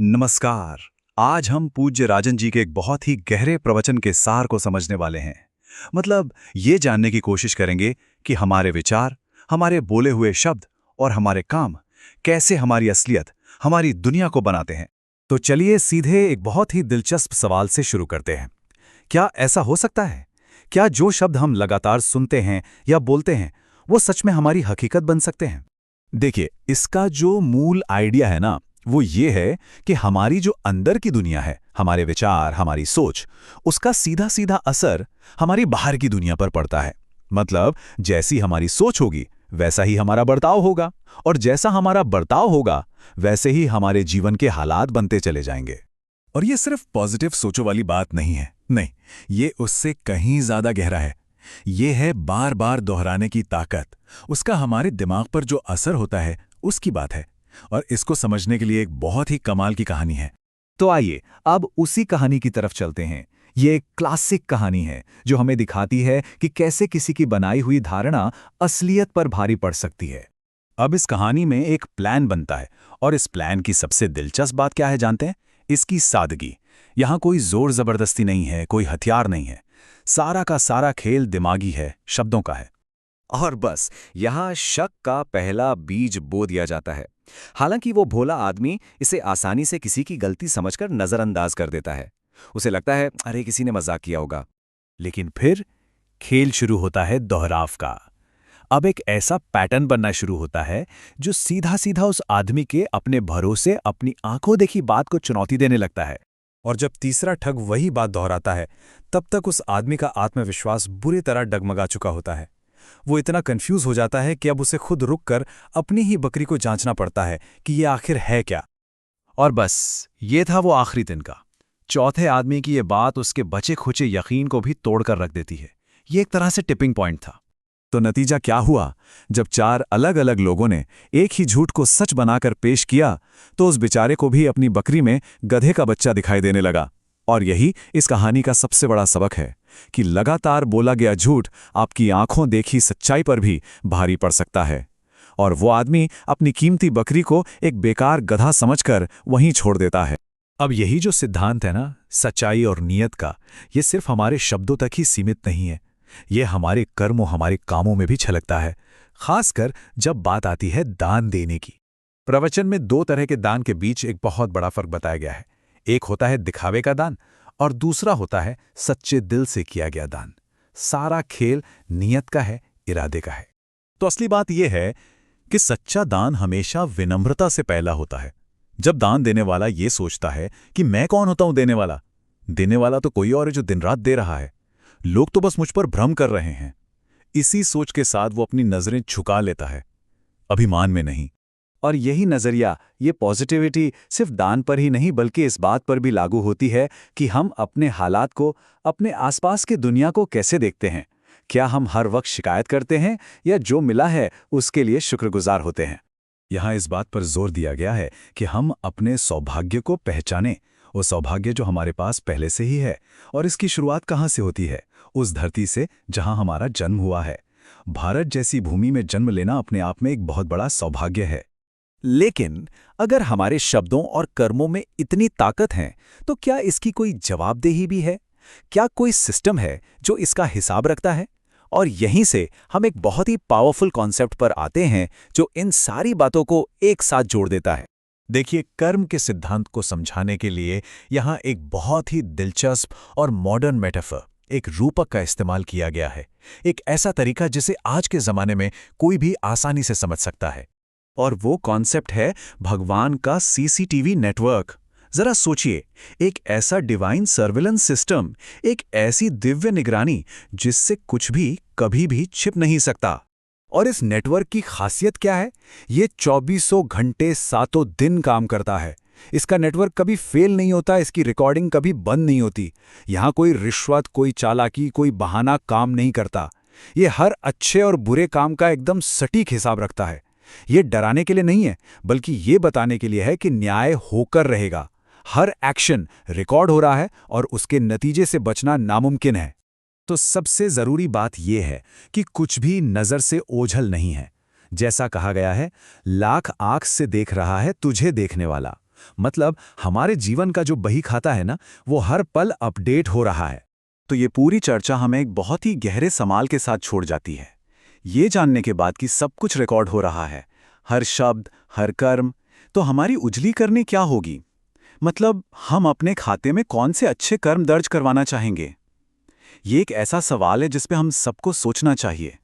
नमस्कार। आज हम पूज्य राजन जी के एक बहुत ही गहरे प्रवचन के सार को समझने वाले हैं। मतलब ये जानने की कोशिश करेंगे कि हमारे विचार, हमारे बोले हुए शब्द और हमारे काम कैसे हमारी असलियत, हमारी दुनिया को बनाते हैं। तो चलिए सीधे एक बहुत ही दिलचस्प सवाल से शुरू करते हैं। क्या ऐसा हो सकता है? क्या जो शब्द हम लगातार सुनते हैं या बोलते हैं, वो सच में हमारी हकीकत बन सकते हैं? देखिए, इसका जो मूल आइडिया है ना, वो ये है कि हमारी जो अंदर की दुनिया है, हमारे विचार, हमारी सोच, उसका सीधा सीधा असर हमारी बाहर की दुनिया पर पड़ता है। मतलब जैसी हमारी सोच होगी वैसा ही हमारा बर्ताव होगा, और जैसा हमारा बर्ताव होगा वैसे ही हमारे जीवन के हालात बनते चले जाएंगे। और ये सिर्फ पॉजिटिव सोचो वाली बात नहीं है, नहीं, ये उससे कहीं ज्यादा गहरा है। ये है बार बार दोहराने की ताकत, उसका हमारे दिमाग पर जो असर होता है उसकी बात है। और इसको समझने के लिए एक बहुत ही कमाल की कहानी है। तो आइए अब उसी कहानी की तरफ चलते हैं। ये एक क्लासिक कहानी है जो हमें दिखाती है कि कैसे किसी की बनाई हुई धारणा असलियत पर भारी पड़ सकती है। अब इस कहानी में एक प्लान बनता है, और इस प्लान की सबसे दिलचस्प बात क्या है जानते हैं? इसकी सादगी। यहाँ कोई जोर जबरदस्ती नहीं है, कोई हथियार नहीं है। सारा का सारा खेल दिमागी है, शब्दों का है। और बस यहाँ शक का पहला बीज बो दिया जाता है। हालांकि वो भोला आदमी इसे आसानी से किसी की गलती समझकर नजरअंदाज कर देता है। उसे लगता है अरे किसी ने मजाक किया होगा। लेकिन फिर खेल शुरू होता है दोहराव का। अब एक ऐसा पैटर्न बनना शुरू होता है जो सीधा सीधा उस आदमी के अपने भरोसे, अपनी आंखों देखी बात को चुनौती देने लगता है। और जब तीसरा ठग वही बात दोहराता है, तब तक उस आदमी का आत्मविश्वास बुरी तरह डगमगा चुका होता है। वो इतना कंफ्यूज हो जाता है कि अब उसे खुद रुककर अपनी ही बकरी को जांचना पड़ता है कि ये आखिर है क्या। और बस ये था वो आखिरी दिन का। चौथे आदमी की ये बात उसके बचे खुचे यकीन को भी तोड़कर रख देती है। ये एक तरह से टिपिंग पॉइंट था। तो नतीजा क्या हुआ? जब चार अलग अलग लोगों ने एक ही झूठ को सच बनाकर पेश किया, तो उस बेचारे को भी अपनी बकरी में गधे का बच्चा दिखाई देने लगा। और यही इस कहानी का सबसे बड़ा सबक है कि लगातार बोला गया झूठ आपकी आंखों देखी सच्चाई पर भी भारी पड़ सकता है। और वो आदमी अपनी कीमती बकरी को एक बेकार गधा समझकर वहीं छोड़ देता है। अब यही जो सिद्धांत है ना, सच्चाई और नीयत का, ये सिर्फ हमारे शब्दों तक ही सीमित नहीं है। ये हमारे कर्मों, हमारे कामों में भी छलकता है, खासकर जब बात आती है दान देने की। प्रवचन में दो तरह के दान के बीच एक बहुत बड़ा फर्क बताया गया है। एक होता है दिखावे का दान, और दूसरा होता है सच्चे दिल से किया गया दान। सारा खेल नियत का है, इरादे का है। तो असली बात यह है कि सच्चा दान हमेशा विनम्रता से पहला होता है। जब दान देने वाला ये सोचता है कि मैं कौन होता हूं देने वाला, देने वाला तो कोई और है जो दिन रात दे रहा है, लोग तो बस मुझ पर भ्रम कर रहे हैं, इसी सोच के साथ वो अपनी नजरें झुका लेता है, अभिमान में नहीं। और यही नजरिया, ये पॉजिटिविटी सिर्फ दान पर ही नहीं बल्कि इस बात पर भी लागू होती है कि हम अपने हालात को, अपने आसपास की दुनिया को कैसे देखते हैं। क्या हम हर वक्त शिकायत करते हैं या जो मिला है उसके लिए शुक्रगुजार होते हैं? यहाँ इस बात पर जोर दिया गया है कि हम अपने सौभाग्य को पहचानें, वो सौभाग्य जो हमारे पास पहले से ही है। और इसकी शुरुआत कहाँ से होती है? उस धरती से जहाँ हमारा जन्म हुआ है। भारत जैसी भूमि में जन्म लेना अपने आप में एक बहुत बड़ा सौभाग्य है। लेकिन अगर हमारे शब्दों और कर्मों में इतनी ताकत है, तो क्या इसकी कोई जवाबदेही भी है? क्या कोई सिस्टम है जो इसका हिसाब रखता है? और यहीं से हम एक बहुत ही पावरफुल कॉन्सेप्ट पर आते हैं जो इन सारी बातों को एक साथ जोड़ देता है। देखिए, कर्म के सिद्धांत को समझाने के लिए यहाँ एक बहुत ही दिलचस्प और मॉडर्न मेटाफर, एक रूपक का इस्तेमाल किया गया है। एक ऐसा तरीका जिसे आज के जमाने में कोई भी आसानी से समझ सकता है। और वो कॉन्सेप्ट है भगवान का सीसीटीवी नेटवर्क। जरा सोचिए, एक ऐसा डिवाइन सर्विलेंस सिस्टम, एक ऐसी दिव्य निगरानी जिससे कुछ भी कभी भी छिप नहीं सकता। और इस नेटवर्क की खासियत क्या है? ये 2400 घंटे सातों दिन काम करता है। इसका नेटवर्क कभी फेल नहीं होता, इसकी रिकॉर्डिंग कभी बंद नहीं होती। यहाँ कोई रिश्वत, कोई चालाकी, कोई बहाना काम नहीं करता। ये हर अच्छे और बुरे काम का एकदम सटीक हिसाब रखता है। ये डराने के लिए नहीं है, बल्कि ये बताने के लिए है कि न्याय होकर रहेगा। हर एक्शन रिकॉर्ड हो रहा है और उसके नतीजे से बचना नामुमकिन है। तो सबसे जरूरी बात यह है कि कुछ भी नजर से ओझल नहीं है। जैसा कहा गया है, लाख आंख से देख रहा है तुझे देखने वाला। मतलब हमारे जीवन का जो बही खाता है ना, वो हर पल अपडेट हो रहा है। तो ये पूरी चर्चा हमें एक बहुत ही गहरे सवाल के साथ छोड़ जाती है। ये जानने के बाद कि सब कुछ रिकॉर्ड हो रहा है, हर शब्द, हर कर्म, तो हमारी उजली करनी क्या होगी? मतलब हम अपने खाते में कौन से अच्छे कर्म दर्ज करवाना चाहेंगे? ये एक ऐसा सवाल है जिस पे हम सबको सोचना चाहिए।